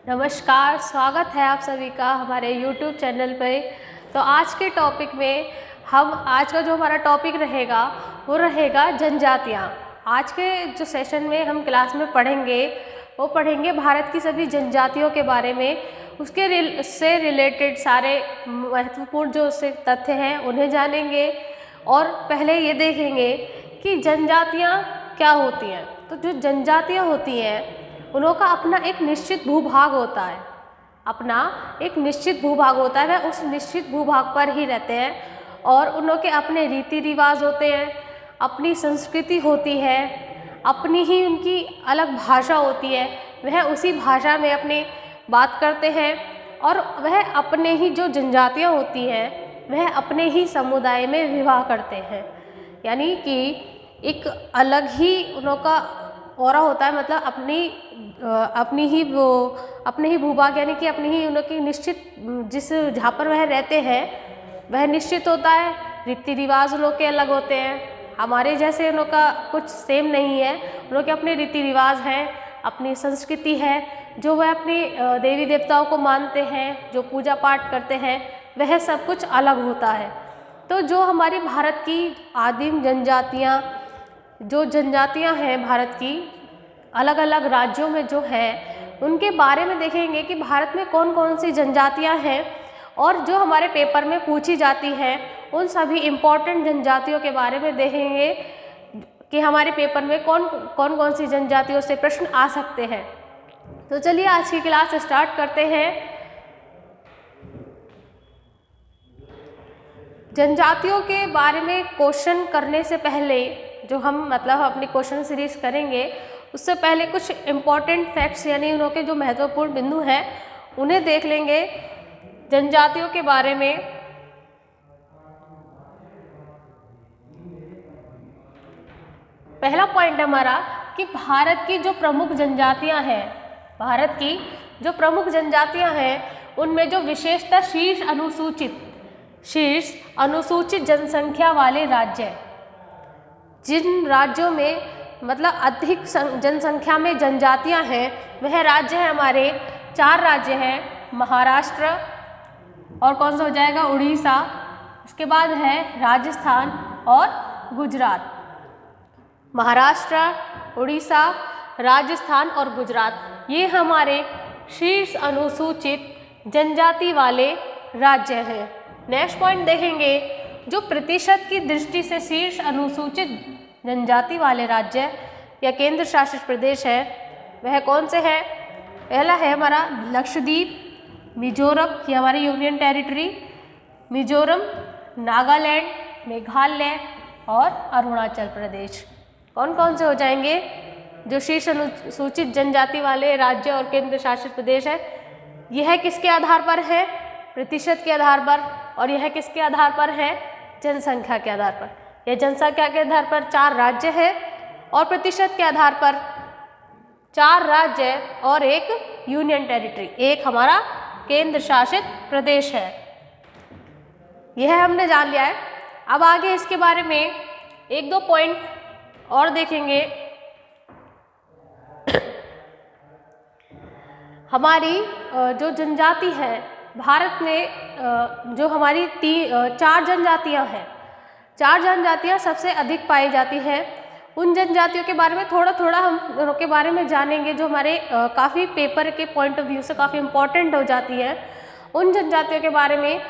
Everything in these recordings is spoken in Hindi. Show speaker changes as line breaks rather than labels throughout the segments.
नमस्कार, स्वागत है आप सभी का हमारे YouTube चैनल पे। तो आज के टॉपिक में आज का जो हमारा टॉपिक रहेगा वो रहेगा जनजातियाँ। आज के जो सेशन में हम क्लास में पढ़ेंगे भारत की सभी जनजातियों के बारे में, उससे रिलेटेड सारे महत्वपूर्ण जो उससे तथ्य हैं उन्हें जानेंगे और पहले ये देखेंगे कि जनजातियाँ क्या होती हैं। तो जो जनजातियाँ होती हैं उनका अपना एक निश्चित भूभाग होता है, वह उस निश्चित भूभाग पर ही रहते हैं और उनके अपने रीति रिवाज होते हैं, अपनी संस्कृति होती है, अपनी ही उनकी अलग भाषा होती है। वह उसी भाषा में अपनी बात करते हैं और वह अपने ही जो जनजातियाँ होती हैं वह अपने ही समुदाय में विवाह करते हैं, यानी कि एक अलग ही उनका औरा होता है। मतलब अपने ही भूभाग यानी कि अपनी ही उनकी निश्चित जहाँ पर वह रहते हैं वह निश्चित होता है। रीति रिवाज उनके अलग होते हैं, हमारे जैसे उनका कुछ सेम नहीं है। उनके अपने रीति रिवाज हैं, अपनी संस्कृति है, जो वह अपने देवी देवताओं को मानते हैं, जो पूजा पाठ करते हैं, वह सब कुछ अलग होता है। तो जो हमारी भारत की आदिम जनजातियाँ हैं भारत की अलग अलग राज्यों में जो है उनके बारे में देखेंगे कि भारत में कौन कौन सी जनजातियाँ हैं और जो हमारे पेपर में पूछी जाती हैं उन सभी इम्पॉर्टेंट जनजातियों के बारे में देखेंगे कि हमारे पेपर में कौन कौन सी जनजातियों से प्रश्न आ सकते हैं। तो चलिए आज की क्लास स्टार्ट करते हैं। जनजातियों के बारे में क्वेश्चन करने से पहले जो हम अपनी क्वेश्चन सीरीज करेंगे उससे पहले कुछ इम्पॉर्टेंट फैक्ट्स यानी उनके जो महत्वपूर्ण बिंदु हैं उन्हें देख लेंगे जनजातियों के बारे में। पहला पॉइंट हमारा कि भारत की जो प्रमुख जनजातियां हैं उनमें जो विशेषता शीर्ष अनुसूचित जनसंख्या वाले राज्य, जिन राज्यों में अधिक जनसंख्या में जनजातियां हैं वह राज्य हैं हमारे 4 राज्य हैं, महाराष्ट्र और कौन सा हो जाएगा उड़ीसा, उसके बाद है राजस्थान और गुजरात। महाराष्ट्र, उड़ीसा, राजस्थान और गुजरात ये हमारे शीर्ष अनुसूचित जनजाति वाले राज्य हैं। नेक्स्ट पॉइंट देखेंगे जो प्रतिशत की दृष्टि से शीर्ष अनुसूचित जनजाति वाले राज्य या केंद्र शासित प्रदेश है वह कौन से हैं। पहला है हमारा लक्षद्वीप, मिजोरम ये हमारी यूनियन टेरिटरी, मिजोरम, नागालैंड, मेघालय और अरुणाचल प्रदेश। कौन कौन से हो जाएंगे जो शीर्ष अनुसूचित जनजाति वाले राज्य और केंद्र शासित प्रदेश है। यह किसके आधार पर है, प्रतिशत के आधार पर, और यह किसके आधार पर है, जनसंख्या के आधार पर। यह जनसंख्या के आधार पर 4 राज्य है और प्रतिशत के आधार पर 4 राज्य और एक यूनियन टेरिटरी, एक हमारा केंद्र शासित प्रदेश है। यह हमने जान लिया है। अब आगे इसके बारे में 1-2 पॉइंट और देखेंगे। हमारी जो जनजाति है भारत में जो हमारी 4 जनजातियां हैं, 4 जनजातियां सबसे अधिक पाई जाती हैं। उन जनजातियों के बारे में थोड़ा हम उनके बारे में जानेंगे जो हमारे काफ़ी पेपर के पॉइंट ऑफ व्यू से काफ़ी इम्पोर्टेंट हो जाती है। उन जनजातियों के बारे में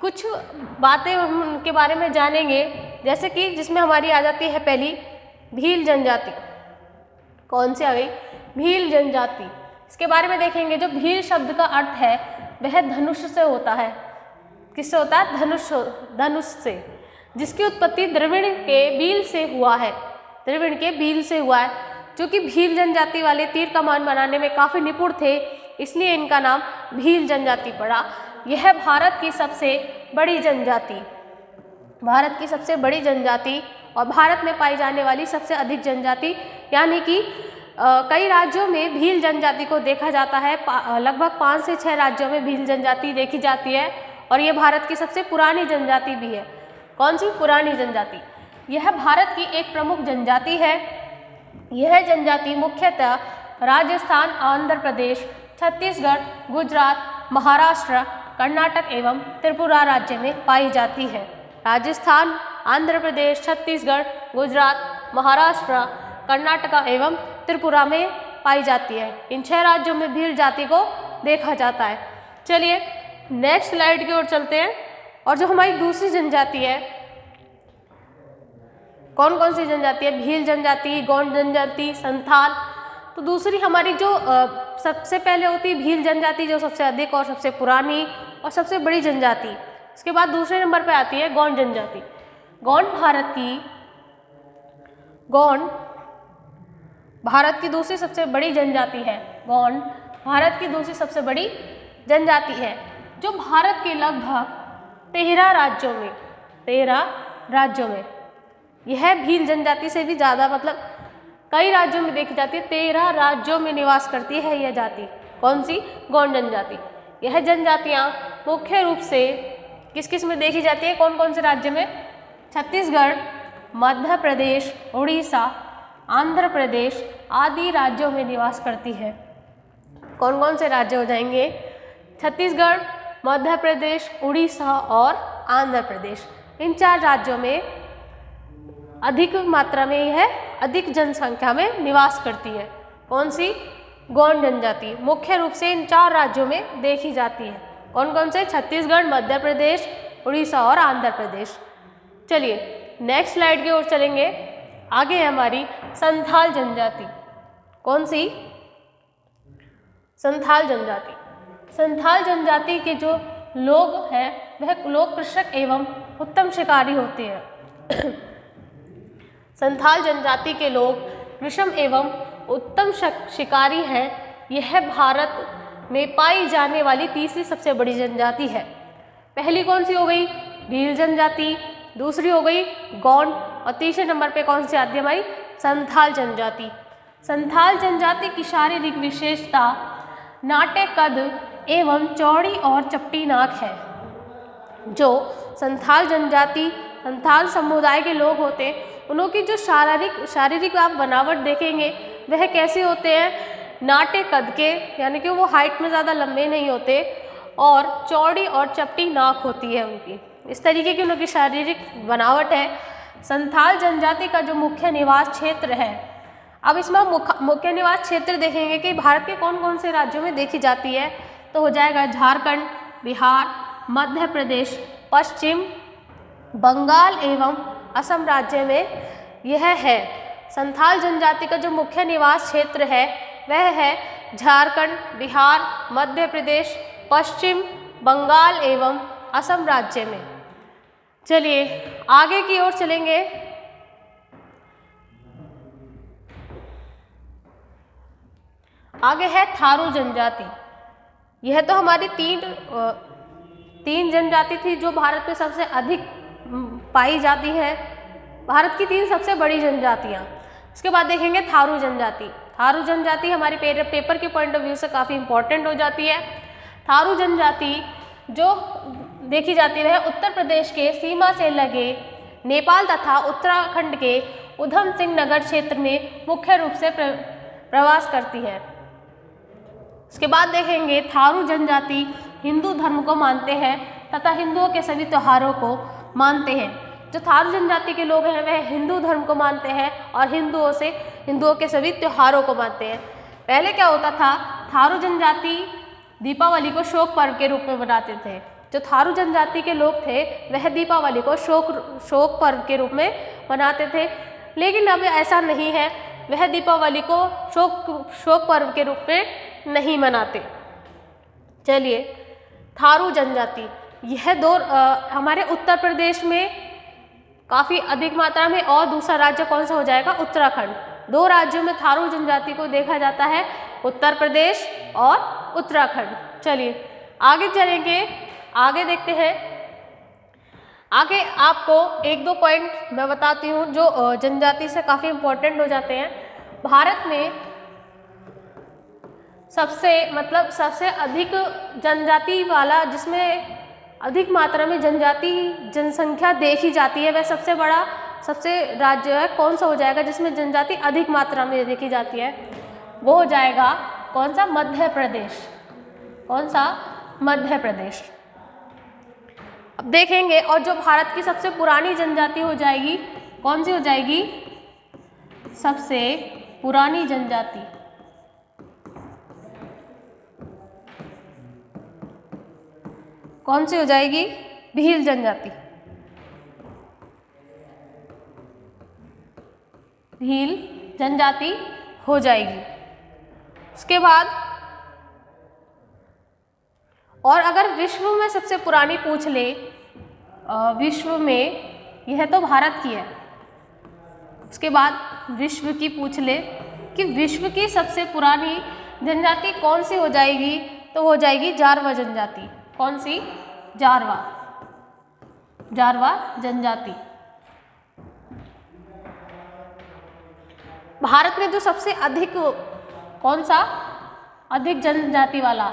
कुछ बातें हम उनके बारे में जानेंगे, जैसे कि जिसमें हमारी आ जाती है पहली भील जनजाति। कौन सी आ गई, भील जनजाति। इसके बारे में देखेंगे। जो भील शब्द का अर्थ है वह धनुष से होता है। किससे होता है, धनुष से, जिसकी उत्पत्ति द्रविड़ के बील से हुआ है, जो कि भील जनजाति वाले तीर कमान बनाने में काफ़ी निपुण थे, इसलिए इनका नाम भील जनजाति पड़ा। यह भारत की सबसे बड़ी जनजाति और भारत में पाई जाने वाली सबसे अधिक जनजाति, यानी कि कई राज्यों में भील जनजाति को देखा जाता है। लगभग 5 से 6 राज्यों में भील जनजाति देखी जाती है और ये भारत की सबसे पुरानी जनजाति भी है। कौन सी, पुरानी जनजाति। यह भारत की एक प्रमुख जनजाति है। यह जनजाति मुख्यतः राजस्थान, आंध्र प्रदेश, छत्तीसगढ़, गुजरात, महाराष्ट्र, कर्नाटक एवं त्रिपुरा राज्य में पाई जाती है। राजस्थान, आंध्र प्रदेश, छत्तीसगढ़, गुजरात, महाराष्ट्र, कर्नाटक एवं त्रिपुरा में पाई जाती है। इन 6 राज्यों में भील जाति को देखा जाता है। चलिए नेक्स्ट स्लाइड की ओर चलते हैं। और जो हमारी दूसरी जनजाति है, कौन कौन सी जनजाति है? भील जनजाति, गोंड जनजाति, संथाल। तो दूसरी हमारी जो सबसे पहले होती है भील जनजाति, जो सबसे अधिक और सबसे पुरानी और सबसे बड़ी जनजाति। इसके बाद दूसरे नंबर पे आती है गोंड जनजाति। गोंड भारत की दूसरी सबसे बड़ी जनजाति है। गोंड भारत की दूसरी सबसे बड़ी जनजाति है, जो भारत के लगभग 13 राज्यों में यह भील जनजाति से भी ज़्यादा, मतलब कई राज्यों में देखी जाती है। 13 राज्यों में निवास करती है यह जाति। कौन सी? गोंड जनजाति। यह जनजातियाँ मुख्य रूप से किस किस में देखी जाती है? कौन कौन से राज्य में? छत्तीसगढ़, मध्य प्रदेश, उड़ीसा, आंध्र प्रदेश आदि राज्यों में निवास करती है। कौन कौन से राज्य हो जाएंगे? छत्तीसगढ़, मध्य प्रदेश, उड़ीसा और आंध्र प्रदेश। इन 4 राज्यों में अधिक मात्रा में यह अधिक जनसंख्या में निवास करती है। कौन सी? गोंड जनजाति। मुख्य रूप से इन 4 राज्यों में देखी जाती है। कौन कौन से? छत्तीसगढ़, मध्य प्रदेश, उड़ीसा और आंध्र प्रदेश। चलिए नेक्स्ट स्लाइड की ओर चलेंगे। आगे है हमारी संथाल जनजाति। कौन सी? संथाल जनजाति। संथाल जनजाति के जो लोग हैं वह लोग कृषक एवं उत्तम शिकारी होते हैं। संथाल जनजाति के लोग कृषक एवं उत्तम शिकारी हैं। यह भारत में पाई जाने वाली तीसरी सबसे बड़ी जनजाति है। पहली कौन सी हो गई? भील जनजाति। दूसरी हो गई गोंड और तीसरे नंबर पे कौन सी आती है हमारी? संथाल जनजाति। संथाल जनजाति की शारीरिक विशेषता नाटे कद एवं चौड़ी और चपटी नाक है। जो संथाल जनजाति, संथाल समुदाय के लोग होते हैं, उनकी जो शारीरिक आप बनावट देखेंगे वह कैसे होते हैं? नाटे कद के, यानी कि वो हाइट में ज़्यादा लंबे नहीं होते और चौड़ी और चपटी नाक होती है उनकी। इस तरीके की उनकी शारीरिक बनावट है। संथाल जनजाति का जो मुख्य निवास क्षेत्र है, अब इसमें मुख्य निवास क्षेत्र देखेंगे कि भारत के कौन कौन से राज्यों में देखी जाती है। तो हो जाएगा झारखंड, बिहार, मध्य प्रदेश, पश्चिम बंगाल एवं असम राज्य में यह है। संथाल जनजाति का जो मुख्य निवास क्षेत्र है वह है झारखंड, बिहार, मध्य प्रदेश, पश्चिम बंगाल एवं असम राज्य में। चलिए आगे की ओर चलेंगे। आगे है थारू जनजाति। यह तो हमारी तीन जनजाति थी जो भारत में सबसे अधिक पाई जाती है, भारत की 3 सबसे बड़ी जनजातियाँ। इसके बाद देखेंगे थारू जनजाति। थारू जनजाति हमारे पेपर के पॉइंट ऑफ व्यू से काफ़ी इंपॉर्टेंट हो जाती है। थारू जनजाति जो देखी जाती है उत्तर प्रदेश के सीमा से लगे नेपाल तथा उत्तराखंड के उधम सिंह नगर क्षेत्र में मुख्य रूप से प्रवास करती है। इसके बाद देखेंगे थारू जनजाति हिंदू धर्म को मानते हैं तथा हिंदुओं के सभी त्योहारों को मानते हैं। जो थारू जनजाति के लोग हैं वह हिंदू धर्म को मानते हैं और हिंदुओं के सभी त्योहारों को मानते हैं। पहले क्या होता था, थारू जनजाति दीपावली को शोक पर्व के रूप में मनाते थे। जो थारू जनजाति के लोग थे वह दीपावली को शोक पर्व के रूप में मनाते थे, लेकिन अब ऐसा नहीं है, वह दीपावली को शोक पर्व के रूप में नहीं मनाते। चलिए थारू जनजाति यह हमारे उत्तर प्रदेश में काफ़ी अधिक मात्रा में, और दूसरा राज्य कौन सा हो जाएगा? उत्तराखंड। 2 राज्यों में थारू जनजाति को देखा जाता है, उत्तर प्रदेश और उत्तराखंड। चलिए आगे चलेंगे, आगे देखते हैं। आगे आपको 1-2 पॉइंट मैं बताती हूँ जो जनजाति से काफ़ी इम्पोर्टेंट हो जाते हैं। भारत में सबसे अधिक जनजाति वाला, जिसमें अधिक मात्रा में जनसंख्या देखी जाती है, वह सबसे राज्य है कौन सा हो जाएगा जिसमें जनजाति अधिक मात्रा में देखी जाती है? वो हो जाएगा कौन सा? मध्य प्रदेश। कौन सा? मध्य प्रदेश। अब देखेंगे, और जो भारत की सबसे पुरानी जनजाति हो जाएगी, कौन सी हो जाएगी? सबसे पुरानी जनजाति। कौन सी हो जाएगी? भील जनजाति। भील जनजाति हो जाएगी। उसके बाद, और अगर विश्व में सबसे पुरानी पूछ ले, विश्व में, यह तो भारत की है, उसके बाद विश्व की पूछ ले कि विश्व की सबसे पुरानी जनजाति कौन सी हो जाएगी, तो हो जाएगी जारवा जनजाति। कौन सी? जारवा। जारवा जनजाति। भारत में जो सबसे अधिक, कौन सा? अधिक जनजाति वाला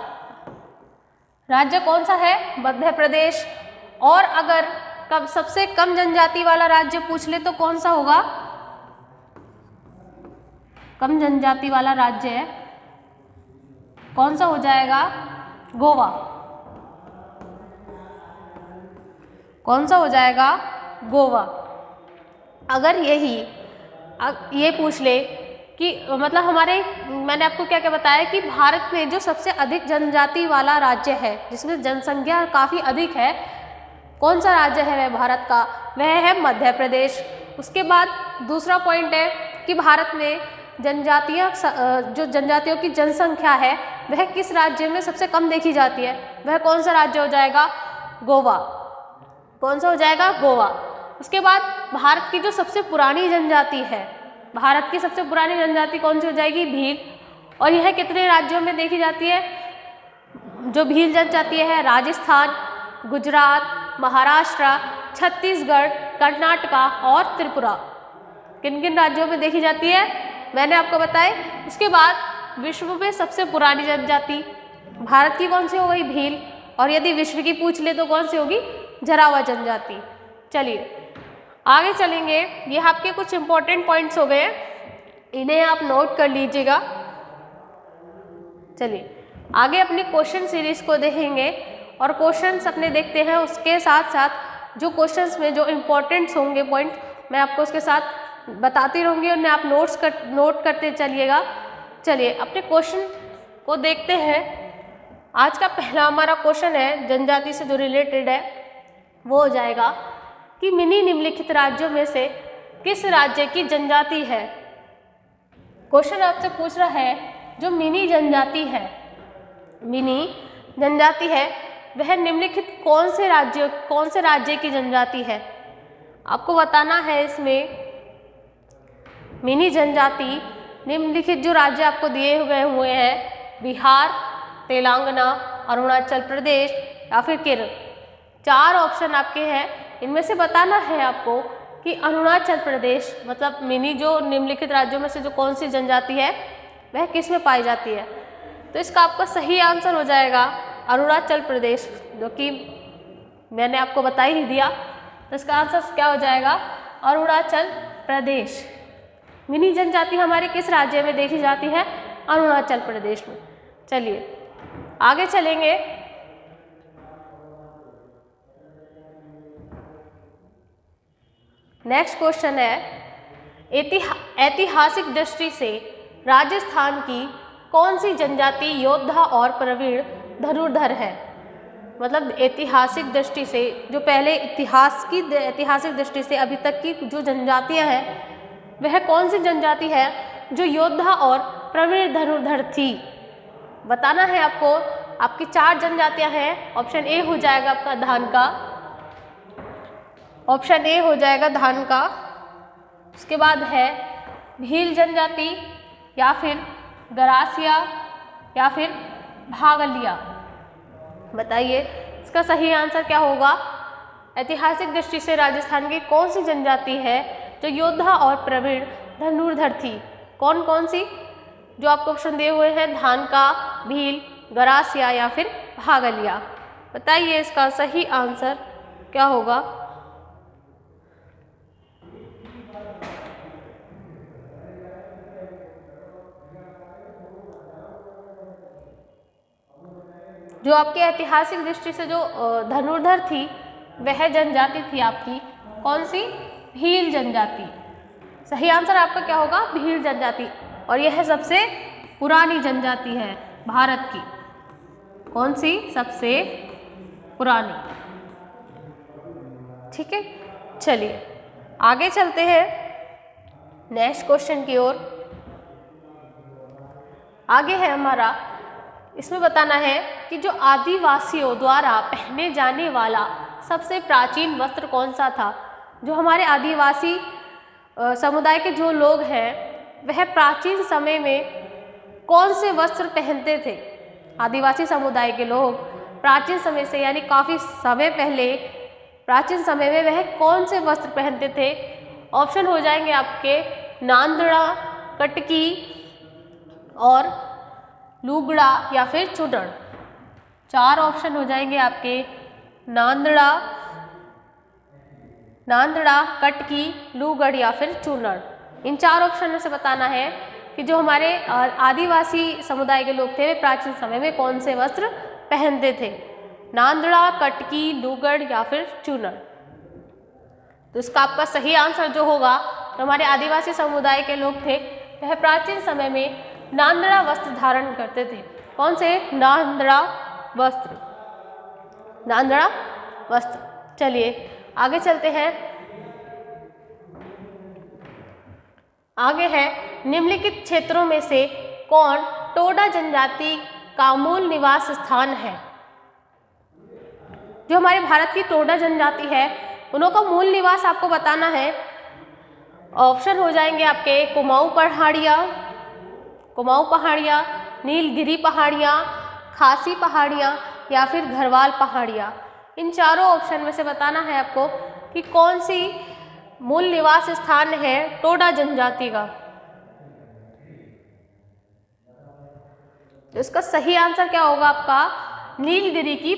राज्य कौन सा है? मध्य प्रदेश। और अगर कब सबसे कम जनजाति वाला राज्य पूछ ले तो कौन सा होगा? कम जनजाति वाला राज्य है, कौन सा हो जाएगा? गोवा। कौन सा हो जाएगा? गोवा। अगर ये पूछ ले कि मतलब मैंने आपको क्या क्या बताया कि भारत में जो सबसे अधिक जनजाति वाला राज्य है, जिसमें जनसंख्या काफ़ी अधिक है, कौन सा राज्य है वह भारत का? वह है मध्य प्रदेश। उसके बाद दूसरा पॉइंट है कि भारत में जो जनजातियों की जनसंख्या है वह किस राज्य में सबसे कम देखी जाती है? वह कौन सा राज्य हो जाएगा? गोवा। कौन सा हो जाएगा? गोवा। उसके बाद भारत की जो सबसे पुरानी जनजाति है, भारत की सबसे पुरानी जनजाति कौन सी हो जाएगी? भील। और यह कितने राज्यों में देखी जाती है? जो भील जनजाति है, राजस्थान, गुजरात, महाराष्ट्र, छत्तीसगढ़, कर्नाटका और त्रिपुरा। किन किन राज्यों में देखी जाती है मैंने आपको बताए। उसके बाद विश्व में सबसे पुरानी जनजाति भारत की कौन सी हो गई? भील। और यदि विश्व की पूछ ले तो कौन सी होगी? जारवा जनजाति। चलिए आगे चलेंगे। ये आपके कुछ इंपॉर्टेंट पॉइंट्स हो गए, इन्हें आप नोट कर लीजिएगा। चलिए आगे अपनी क्वेश्चन सीरीज को देखेंगे और क्वेश्चंस अपने देखते हैं। उसके साथ साथ जो क्वेश्चंस में जो इम्पोर्टेंट्स होंगे पॉइंट, मैं आपको उसके साथ बताती रहूँगी, उन्हें आप नोट करते चलिएगा। चलिए अपने क्वेश्चन को देखते हैं। आज का पहला हमारा क्वेश्चन है, जनजाति से जो रिलेटेड है, वो हो जाएगा कि निम्नलिखित राज्यों में से किस राज्य की जनजाति है। क्वेश्चन आपसे पूछ रहा है जो मिनी जनजाति है, वह निम्नलिखित कौन से राज्य की जनजाति है। आपको बताना है इसमें मिनी जनजाति निम्नलिखित जो राज्य आपको दिए गए हुए हैं, बिहार, तेलंगाना, अरुणाचल प्रदेश या फिर केरल। 4 ऑप्शन आपके हैं, इनमें से बताना है आपको कि अरुणाचल प्रदेश मतलब मिनी जो निम्नलिखित राज्यों में से जो कौन सी जनजाति है वह किस में पाई जाती है। तो इसका आपका सही आंसर हो जाएगा अरुणाचल प्रदेश, जो कि मैंने आपको बता ही दिया। तो इसका आंसर क्या हो जाएगा? अरुणाचल प्रदेश। मिनी जनजाति हमारे किस राज्य में देखी जाती है? अरुणाचल प्रदेश में। चलिए आगे चलेंगे। नेक्स्ट क्वेश्चन है, ऐतिहासिक दृष्टि से राजस्थान की कौन सी जनजाति योद्धा और प्रवीण धनुर्धर है। मतलब ऐतिहासिक दृष्टि से जो पहले ऐतिहासिक दृष्टि से अभी तक की जो जनजातियां हैं वह कौन सी जनजाति है जो योद्धा और प्रवीण धनुर्धर थी। बताना है आपको। आपकी 4 जनजातियां हैं। ऑप्शन ए हो जाएगा आपका धान का, ऑप्शन ए हो जाएगा धान का। उसके बाद है भील जनजाति या फिर गरासिया या फिर भागलिया। बताइए इसका सही आंसर क्या होगा। ऐतिहासिक दृष्टि से राजस्थान की कौन सी जनजाति है जो योद्धा और प्रवीण धनुर्धर थी। कौन कौन सी जो आपको ऑप्शन दिए हुए हैं, धान का, भील, गरासिया या फिर भागलिया। बताइए इसका सही आंसर क्या होगा। जो आपके ऐतिहासिक दृष्टि से जो धनुर्धर थी वह जनजाति थी आपकी कौन सी? भील जनजाति। सही आंसर आपका क्या होगा? भील जनजाति। और यह सबसे पुरानी जनजाति है भारत की। कौन सी? सबसे पुरानी। ठीक है, चलिए आगे चलते हैं नेक्स्ट क्वेश्चन की ओर। आगे है हमारा, इसमें बताना है कि जो आदिवासियों द्वारा पहने जाने वाला सबसे प्राचीन वस्त्र कौन सा था। जो हमारे आदिवासी समुदाय के जो लोग हैं वह प्राचीन समय में कौन से वस्त्र पहनते थे। आदिवासी समुदाय के लोग प्राचीन समय से यानी काफ़ी समय पहले प्राचीन समय में वह कौन से वस्त्र पहनते थे। ऑप्शन हो जाएंगे आपके नांदड़ा, कटकी और लुगड़ा या फिर चुनड़। 4 ऑप्शन हो जाएंगे आपके नांदड़ा, कटकी, लुगड़ या फिर चुनड़। इन 4 ऑप्शन में से बताना है कि जो हमारे आदिवासी समुदाय के लोग थे वे प्राचीन समय में कौन से वस्त्र पहनते थे। नांदड़ा, कटकी, लुगड़ या फिर चुनड़। तो इसका आपका सही आंसर जो होगा, तो हमारे आदिवासी समुदाय के लोग थे वह प्राचीन समय में नांदड़ा वस्त्र धारण करते थे। कौन से? नांदड़ा वस्त्र। चलिए आगे चलते हैं। आगे है, निम्नलिखित क्षेत्रों में से कौन टोडा जनजाति का मूल निवास स्थान है। जो हमारे भारत की टोडा जनजाति है उन्हों का मूल निवास आपको बताना है। ऑप्शन हो जाएंगे आपके कुमाऊं पहाड़ियाँ, नीलगिरी पहाड़ियाँ, खासी पहाड़ियाँ या फिर घरवाल पहाड़ियाँ। इन चारों ऑप्शन में से बताना है आपको कि कौन सी मूल निवास स्थान है टोडा जनजाति का। तो इसका सही आंसर क्या होगा आपका? नीलगिरी की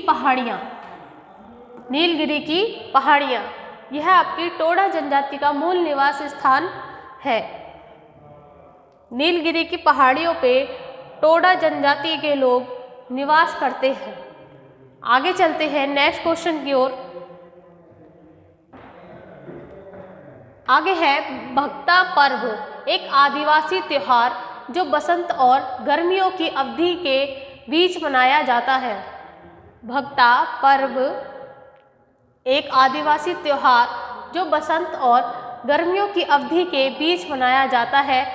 पहाड़ियाँ यह आपकी टोडा जनजाति का मूल निवास स्थान है। नीलगिरी की पहाड़ियों पे टोडा जनजाति के लोग निवास करते हैं। आगे चलते हैं नेक्स्ट क्वेश्चन की ओर। आगे है भक्ता पर्व, एक आदिवासी त्योहार जो बसंत और गर्मियों की अवधि के बीच मनाया जाता है। भक्ता पर्व एक आदिवासी त्योहार जो बसंत और गर्मियों की अवधि के बीच मनाया जाता है।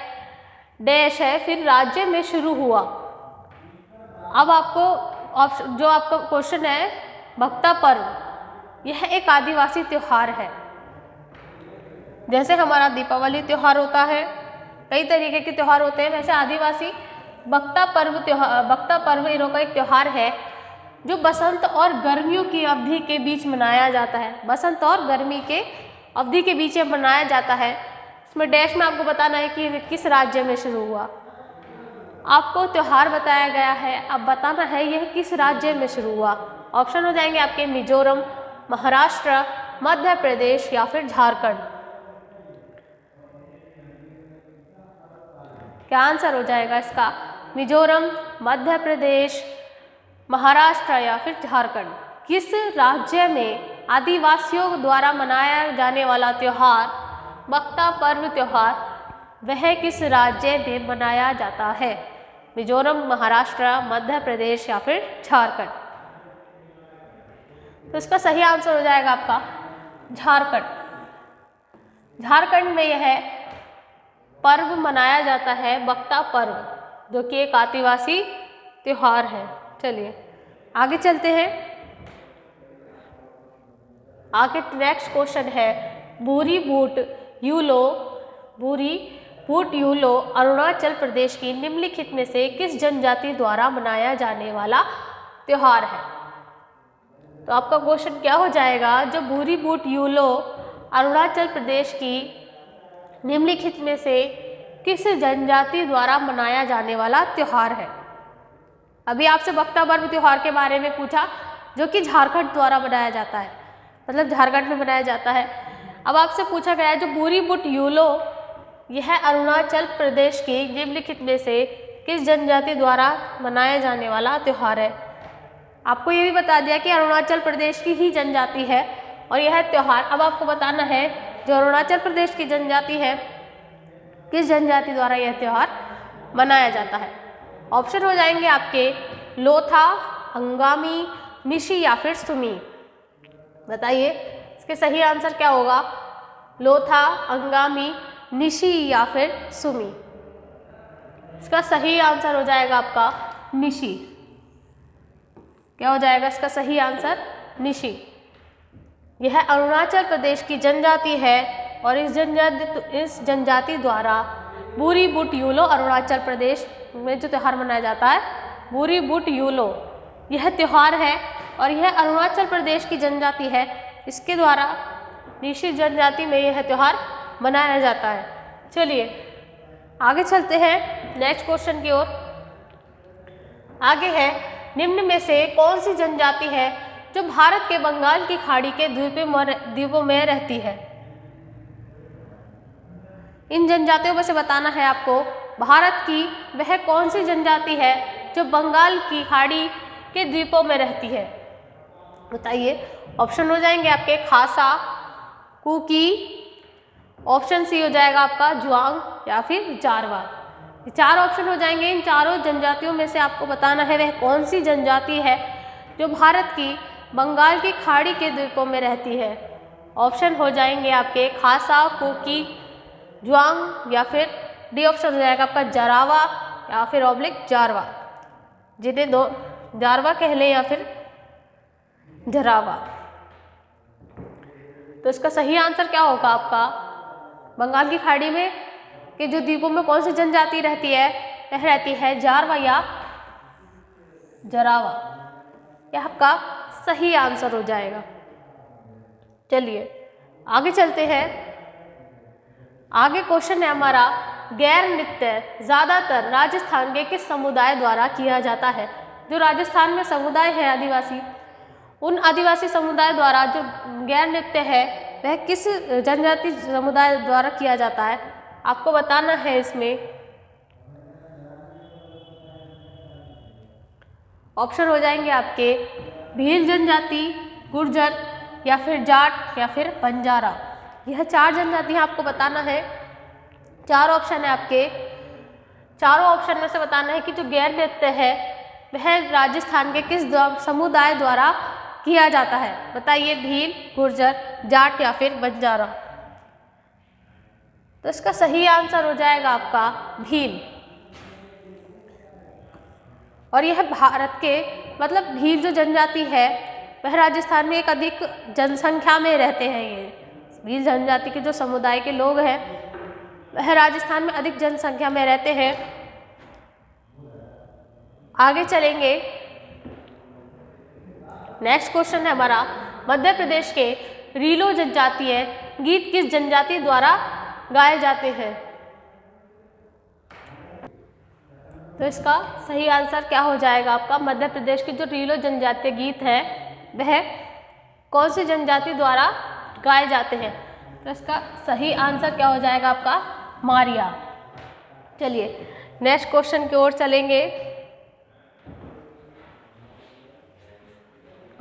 डैश है, फिर राज्य में शुरू हुआ। अब आपको जो आपका क्वेश्चन है, भक्ता पर्व यह एक आदिवासी त्योहार है। जैसे हमारा दीपावली त्योहार होता है, कई तरीके के त्योहार होते हैं, वैसे आदिवासी भक्ता पर्व इनों का एक त्योहार है जो बसंत और गर्मियों की अवधि के बीच मनाया जाता है। बसंत और गर्मी के अवधि के बीच में मनाया जाता है। इसमें डैश में आपको बताना है कि किस राज्य में शुरू हुआ। आपको त्योहार बताया गया है, अब बताना है यह किस राज्य में शुरू हुआ। ऑप्शन हो जाएंगे आपके मिजोरम, महाराष्ट्र, मध्य प्रदेश या फिर झारखंड। क्या आंसर हो जाएगा इसका? मिजोरम, मध्य प्रदेश, महाराष्ट्र या फिर झारखंड। किस राज्य में आदिवासियों द्वारा मनाया जाने वाला त्योहार भक्ता पर्व त्योहार वह किस राज्य में मनाया जाता है? मिजोरम, महाराष्ट्र, मध्य प्रदेश या फिर झारखंड। तो इसका सही आंसर हो जाएगा आपका झारखंड। झारखंड में यह पर्व मनाया जाता है भक्ता पर्व, जो कि एक आदिवासी त्योहार है। चलिए आगे चलते हैं। आगे नेक्स्ट क्वेश्चन है, भूरी बूट यूलो अरुणाचल प्रदेश की निम्नलिखित में से किस जनजाति द्वारा मनाया जाने वाला त्योहार है? तो आपका क्वेश्चन क्या हो जाएगा? जो भूरी बूट यूलो अरुणाचल प्रदेश की निम्नलिखित में से किस जनजाति द्वारा मनाया जाने वाला त्योहार है? अभी आपसे भक्ता पर्व त्योहार के बारे में पूछा, जो कि झारखंड द्वारा मनाया जाता है, मतलब झारखंड में मनाया जाता है। अब आपसे पूछा गया है जो भूरी बूट यूलो यह अरुणाचल प्रदेश की निम्नलिखित में से किस जनजाति द्वारा मनाया जाने वाला त्योहार है? आपको ये भी बता दिया कि अरुणाचल प्रदेश की ही जनजाति है और यह त्यौहार, अब आपको बताना है जो अरुणाचल प्रदेश की जनजाति है किस जनजाति द्वारा यह त्यौहार मनाया जाता है। ऑप्शन हो जाएंगे आपके लोथा, अंगामी, मिशी या फिर सुमी। बताइए इसके सही आंसर क्या होगा? लोथा, अंगामी, निशी या फिर सुमी। इसका सही आंसर हो जाएगा आपका निशी। क्या हो जाएगा इसका सही आंसर? निशी। यह अरुणाचल प्रदेश की जनजाति है और इस जनजाति द्वारा बुरी बुट यूलो, अरुणाचल प्रदेश में जो त्यौहार मनाया जाता है बुरी बुट यूलो, यह त्यौहार है और यह अरुणाचल प्रदेश की जनजाति है, इसके द्वारा निशी जनजाति में यह त्यौहार मनाया जाता है। चलिए आगे चलते हैं नेक्स्ट क्वेश्चन की ओर। आगे है, निम्न में से कौन सी जनजाति है जो भारत के बंगाल की खाड़ी के द्वीपों में रहती है? इन जनजातियों में से बताना है आपको भारत की वह कौन सी जनजाति है जो बंगाल की खाड़ी के द्वीपों में रहती है। बताइए। ऑप्शन हो जाएंगे आपके खासा, कुकी, ऑप्शन सी हो जाएगा आपका जुआंग या फिर जारवा। ये चार ऑप्शन हो जाएंगे। इन चारों जनजातियों में से आपको बताना है वह कौन सी जनजाति है जो भारत की बंगाल की खाड़ी के द्वीपों में रहती है। ऑप्शन हो जाएंगे आपके खासा, कुकी, जुआंग या फिर डी ऑप्शन हो जाएगा आपका जरावा या फिर ऑब्लिक जारवा, जिन्हें दो जारवा कह लें या फिर जरावा। तो इसका सही आंसर क्या होगा आपका? बंगाल की खाड़ी में के जो द्वीपों में कौन सी जनजाति रहती है? वह रहती है जारवा या जरावा। यह आपका सही आंसर हो जाएगा। चलिए आगे चलते हैं। आगे क्वेश्चन है हमारा, गैर नृत्य ज़्यादातर राजस्थान के किस समुदाय द्वारा किया जाता है? जो राजस्थान में समुदाय है आदिवासी, उन आदिवासी समुदाय द्वारा जो गैर नृत्य है वह किस जनजाति समुदाय द्वारा किया जाता है? आपको बताना है इसमें। ऑप्शन हो जाएंगे आपके भील जनजाति, गुर्जर या फिर जाट या फिर बंजारा। यह चार जनजातियां आपको बताना है। चार ऑप्शन है आपके। चारों ऑप्शन में से बताना है कि जो गैर नृत्य है वह राजस्थान के किस समुदाय द्वारा किया जाता है। बताइए, भील, गुर्जर, जाट या फिर बंजारा। तो इसका सही आंसर हो जाएगा आपका भील। और यह भारत के मतलब भील जो जनजाति है वह राजस्थान में एक अधिक जनसंख्या में रहते हैं। ये भील जनजाति के जो समुदाय के लोग हैं वह राजस्थान में अधिक जनसंख्या में रहते हैं। आगे चलेंगे। नेक्स्ट क्वेश्चन है हमारा, मध्य प्रदेश के रीलो जनजातीय गीत किस जनजाति द्वारा गाए जाते हैं? तो इसका सही आंसर क्या हो जाएगा आपका? मध्य प्रदेश के जो रीलो जनजातीय गीत है वह कौन सी जनजाति द्वारा गाए जाते हैं? तो इसका सही आंसर क्या हो जाएगा आपका? मारिया। चलिए नेक्स्ट क्वेश्चन की ओर चलेंगे।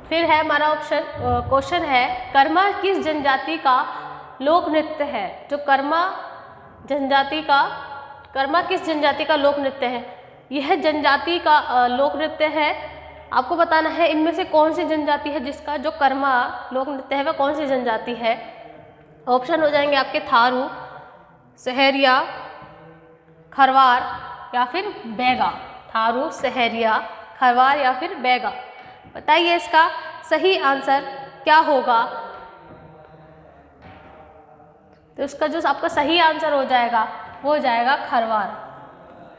फिर है हमारा ऑप्शन क्वेश्चन है, कर्मा किस जनजाति का लोक नृत्य है? जो कर्मा किस जनजाति का लोक नृत्य है? यह जनजाति का लोक नृत्य है। आपको बताना है इनमें से कौन सी जनजाति है जिसका जो कर्मा लोक नृत्य है वह कौन सी जनजाति है। ऑप्शन हो जाएंगे आपके थारू, सहरिया, खरवार या फिर बैगा। थारू, सहरिया, खरवार या फिर बैगा। बताइए इसका सही आंसर क्या होगा? तो इसका जो आपका सही आंसर हो जाएगा वो हो जाएगा खरवार।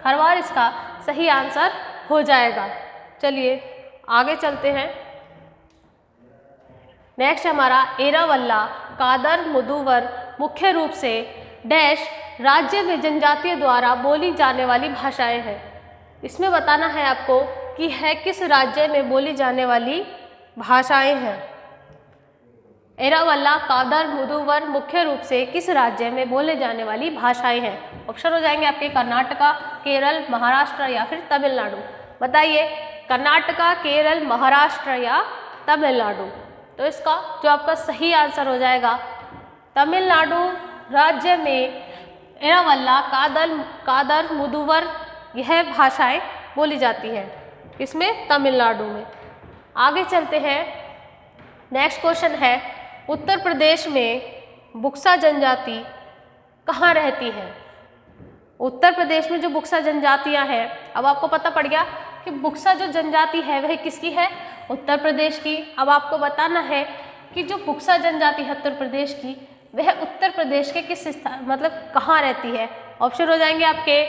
खरवार इसका सही आंसर हो जाएगा। चलिए आगे चलते हैं। नेक्स्ट हमारा एरावल्ला, कादर, मुदुवर मुख्य रूप से डैश राज्य में जनजातियों द्वारा बोली जाने वाली भाषाएं हैं। इसमें बताना है आपको कि है किस राज्य में बोली जाने वाली भाषाएं हैं। एरावल्ला, कादर, मुदुवर मुख्य रूप से किस राज्य में बोले जाने वाली भाषाएं हैं। ऑप्शन हो जाएंगे आपके कर्नाटका, केरल, महाराष्ट्र या फिर तमिलनाडु। बताइए कर्नाटका, केरल, महाराष्ट्र या तमिलनाडु। तो इसका जो आपका सही आंसर हो जाएगा, तमिलनाडु राज्य में एरावल्ला, कादर, मुदुवर यह भाषाएं बोली जाती है। किसमें? तमिलनाडु में। आगे चलते हैं। नेक्स्ट क्वेश्चन है, उत्तर प्रदेश में बुक्सा जनजाति कहाँ रहती है? उत्तर प्रदेश में जो बुक्सा जनजातियां हैं, अब आपको पता पड़ गया कि बुक्सा जो जनजाति है वह किसकी है? उत्तर प्रदेश की। अब आपको बताना है कि जो बुक्सा जनजाति है उत्तर प्रदेश की, वह उत्तर प्रदेश के किस स्थान मतलब कहाँ रहती है? ऑप्शन हो जाएंगे आपके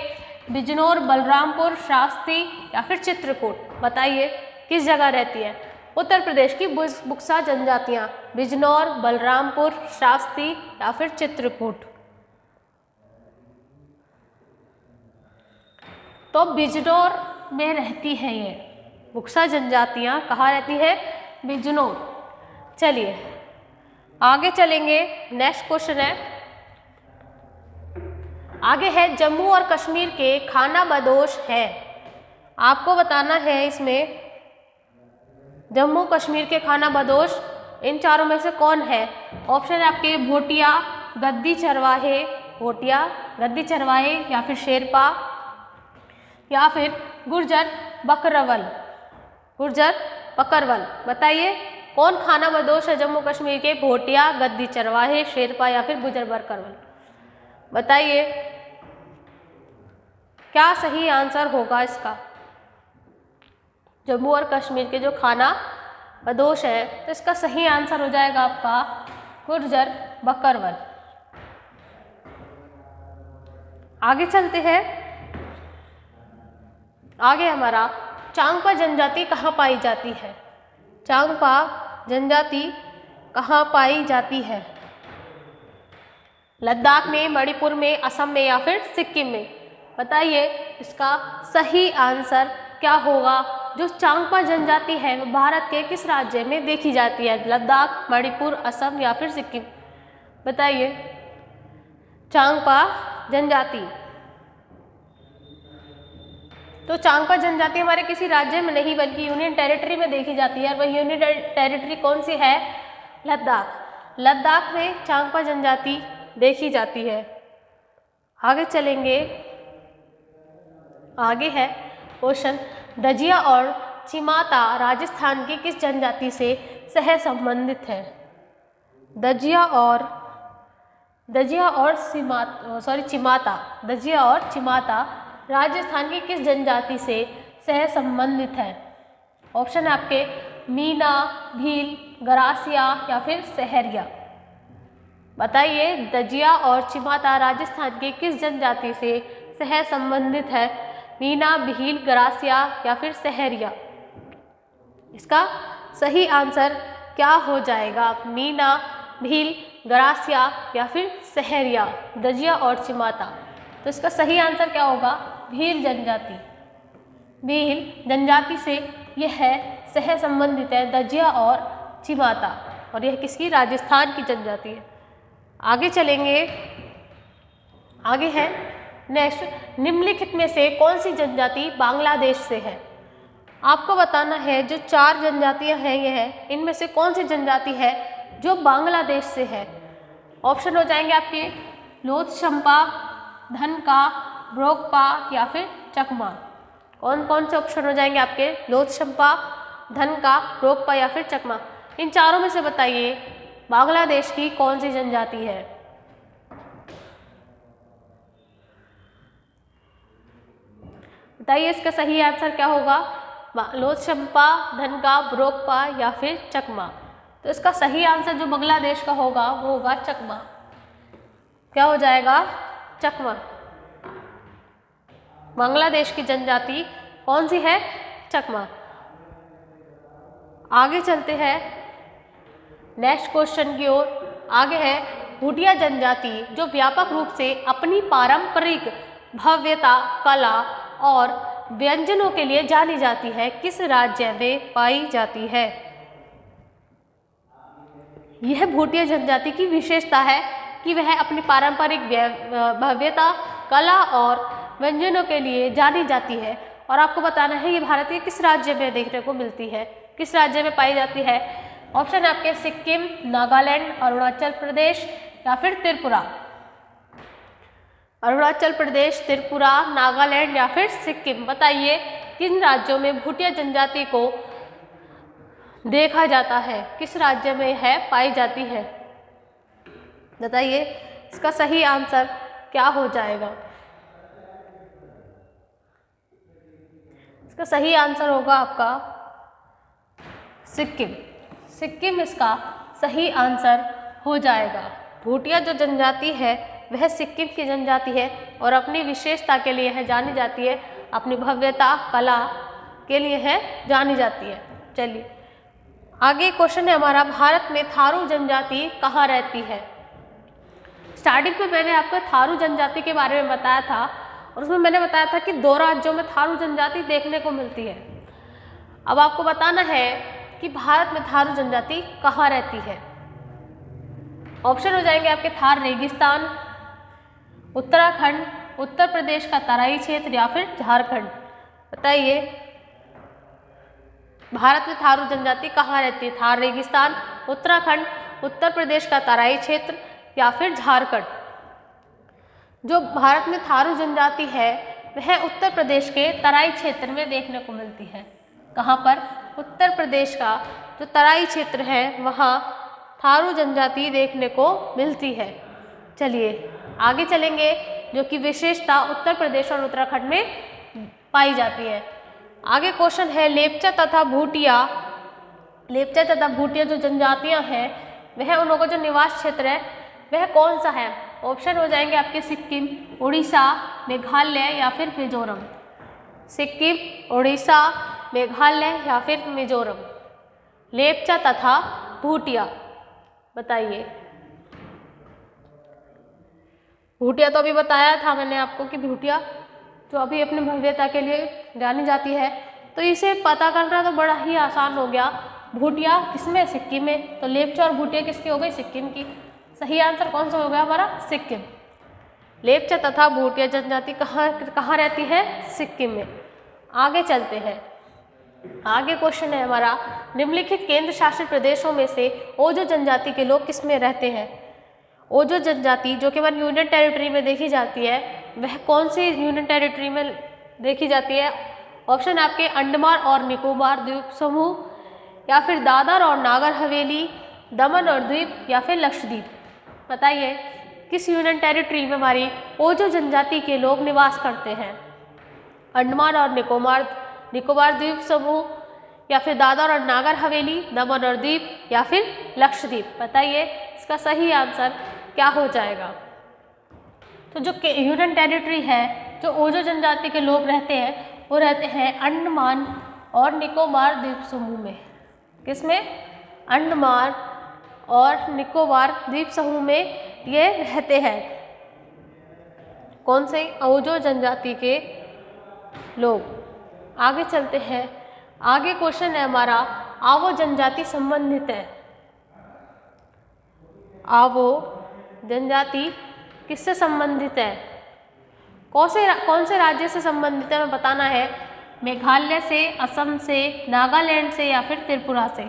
बिजनौर, बलरामपुर, शास्त्री या फिर चित्रकूट। बताइए किस जगह रहती है उत्तर प्रदेश की बुक्सा जनजातियाँ? बिजनौर, बलरामपुर, शास्त्री या फिर चित्रकूट। तो बिजनौर में रहती है ये बुक्सा जनजातियाँ। कहाँ रहती है? बिजनौर। चलिए आगे चलेंगे। नेक्स्ट क्वेश्चन है, आगे है जम्मू और कश्मीर के खानाबदोश है। आपको बताना है इसमें जम्मू कश्मीर के खानाबदोश इन चारों में से कौन है? ऑप्शन है आपके भोटिया, गद्दी चरवाहे, भोटिया, गद्दी चरवाहे या फिर शेरपा या फिर गुर्जर बकरवल, गुर्जर बकरवल। बताइए कौन खानाबदोश है जम्मू कश्मीर के? भोटिया, गद्दी चरवाहे, शेरपा या फिर गुर्जर बकरवल। बताइए क्या सही आंसर होगा इसका? जम्मू और कश्मीर के जो खानाबदोश है, तो इसका सही आंसर हो जाएगा आपका गुर्जर बकरवल। आगे चलते हैं। आगे हमारा चांगपा जनजाति कहाँ पाई जाती है? चांगपा जनजाति कहाँ पाई जाती है? लद्दाख में, मणिपुर में, असम में या फिर सिक्किम में। बताइए इसका सही आंसर क्या होगा? जो चांगपा जनजाति है वो भारत के किस राज्य में देखी जाती है? लद्दाख, मणिपुर, असम या फिर सिक्किम। बताइए चांगपा जनजाति। तो चांगपा जनजाति हमारे किसी राज्य में नहीं बल्कि यूनियन टेरिटरी में देखी जाती है। और वह यूनियन टेरिटरी कौन सी है? लद्दाख। लद्दाख में चांगपा जनजाति देखी जाती है। आगे चलेंगे। आगे है क्वेश्चन, दजिया और चिमाता राजस्थान की किस जनजाति से सह संबंधित है? दजिया और चिमाता, दजिया और चिमाता राजस्थान की किस जनजाति से सह संबंधित है? ऑप्शन है आपके मीना, भील, गरासिया या फिर सहरिया। बताइए दजिया और चिमाता राजस्थान की किस जनजाति से सह संबंधित है? मीना, भील, गरासिया या फिर सहरिया। इसका सही आंसर क्या हो जाएगा? मीना, भील, गरासिया या फिर सहरिया, दजिया और चिमाता। तो इसका सही आंसर क्या होगा? भील जनजाति। भील जनजाति से यह है सह संबंधित है दजिया और चिमाता, और यह किसकी? राजस्थान की जनजाति है। आगे चलेंगे। आगे है नेक्स्ट, निम्नलिखित में से कौन सी जनजाति बांग्लादेश से है? आपको बताना है जो चार जनजातियां हैं ये है, इनमें से कौन सी जनजाति है जो बांग्लादेश से है? ऑप्शन हो जाएंगे आपके लोथशंपा, धनका, ब्रोकपा या फिर चकमा। कौन कौन से ऑप्शन हो जाएंगे आपके? लोथशंपा, धनका, ब्रोकपा या फिर चकमा। इन चारों में से बताइए बांग्लादेश की कौन सी जनजाति है? बताइए इसका सही आंसर क्या होगा? लोथशंपा, धनका, ब्रोकपा या फिर चकमा। तो इसका सही आंसर जो बांग्लादेश का होगा वो होगा चकमा। क्या हो जाएगा? चकमा। बांग्लादेश की जनजाति कौन सी है? चकमा। आगे चलते हैं नेक्स्ट क्वेश्चन की ओर। आगे है भूटिया जनजाति जो व्यापक रूप से अपनी पारंपरिक भव्यता, कला और व्यंजनों के लिए जानी जाती है, किस राज्य में पाई जाती है? यह भूटिया जनजाति की विशेषता है कि वह अपनी पारंपरिक भव्यता, कला और व्यंजनों के लिए जानी जाती है और आपको बताना है ये भारत के किस राज्य में देखने को मिलती है, किस राज्य में पाई जाती है। ऑप्शन है आपके सिक्किम, नागालैंड, अरुणाचल प्रदेश या फिर त्रिपुरा। अरुणाचल प्रदेश, त्रिपुरा, नागालैंड या फिर सिक्किम। बताइए किन राज्यों में भूटिया जनजाति को देखा जाता है, किस राज्य में है पाई जाती है। बताइए इसका सही आंसर क्या हो जाएगा। इसका सही आंसर होगा आपका सिक्किम। सिक्किम इसका सही आंसर हो जाएगा। भूटिया जो जनजाति है वह सिक्किम की जनजाति है और अपनी विशेषता के लिए है जानी जाती है, अपनी भव्यता, कला के लिए है जानी जाती है। चलिए आगे क्वेश्चन है हमारा, भारत में थारू जनजाति कहाँ रहती है। स्टार्टिंग में मैंने आपको थारू जनजाति के बारे में बताया था और उसमें मैंने बताया था कि 2 राज्यों में थारू जनजाति देखने को मिलती है। अब आपको बताना है कि भारत में थारू जनजाति कहाँ रहती है। ऑप्शन हो जाएंगे आपके थार रेगिस्तान, उत्तराखंड, उत्तर प्रदेश का तराई क्षेत्र या फिर झारखंड। बताइए भारत में थारू जनजाति कहाँ रहती है। थार रेगिस्तान, उत्तराखंड, उत्तर प्रदेश का तराई क्षेत्र या फिर झारखंड। जो भारत में थारू जनजाति है वह उत्तर प्रदेश के तराई क्षेत्र में देखने को मिलती है। कहाँ पर? उत्तर प्रदेश का जो तराई क्षेत्र है वहाँ थारू जनजाति देखने को मिलती है। चलिए आगे चलेंगे, जो कि विशेषता उत्तर प्रदेश और उत्तराखंड में पाई जाती है। आगे क्वेश्चन है, लेपचा तथा भूटिया। लेपचा तथा भूटिया जो जनजातियां हैं वह उन लोगों का जो निवास क्षेत्र है वह कौन सा है। ऑप्शन हो जाएंगे आपके सिक्किम, उड़ीसा, मेघालय या फिर मिजोरम। सिक्किम, उड़ीसा, मेघालय या फिर मिजोरम। लेपचा तथा भूटिया। बताइए भूटिया तो अभी बताया था मैंने आपको कि भूटिया जो अभी अपनी भव्यता के लिए जानी जाती है, तो इसे पता करना तो बड़ा ही आसान हो गया। भूटिया किसमें? सिक्किम में। तो लेपचा और भूटिया किसकी हो गई? सिक्किम की। सही आंसर कौन सा हो गया हमारा? सिक्किम। लेपचा तथा भूटिया जनजाति कहाँ रहती है? सिक्किम में। आगे चलते हैं। आगे क्वेश्चन है हमारा, निम्नलिखित केंद्र शासित प्रदेशों में से ओजो जनजाति के लोग किसमें रहते हैं। ओजो जनजाति जो कि हमारी यूनियन टेरिटरी में देखी जाती है वह कौन सी यूनियन टेरिटरी में देखी जाती है। ऑप्शन आपके अंडमान और निकोबार द्वीप समूह या फिर दादर और नागर हवेली, दमन और द्वीप या फिर लक्षद्वीप। बताइए किस यूनियन टेरिटरी में हमारी ओजो जनजाति के लोग निवास करते हैं। अंडमान और निकोबार द्वीप समूह या फिर दादर और नागर हवेली, दमन और द्वीप या फिर लक्षद्वीप। बताइए इसका सही आंसर क्या हो जाएगा। तो जो यूनियन टेरिटरी है जो ओजो जनजाति के लोग रहते हैं वो रहते हैं अंडमान और निकोबार द्वीप समूह में। किसमें? अंडमान और निकोबार द्वीप समूह में ये रहते हैं। कौन से? ओजो जनजाति के लोग। आगे चलते हैं। आगे क्वेश्चन है हमारा, आवो जनजाति संबंधित है। आवो जनजाति किससे संबंधित है? कौन से राज्य से संबंधित है हमें बताना है। मेघालय से, असम से, नागालैंड से या फिर त्रिपुरा से।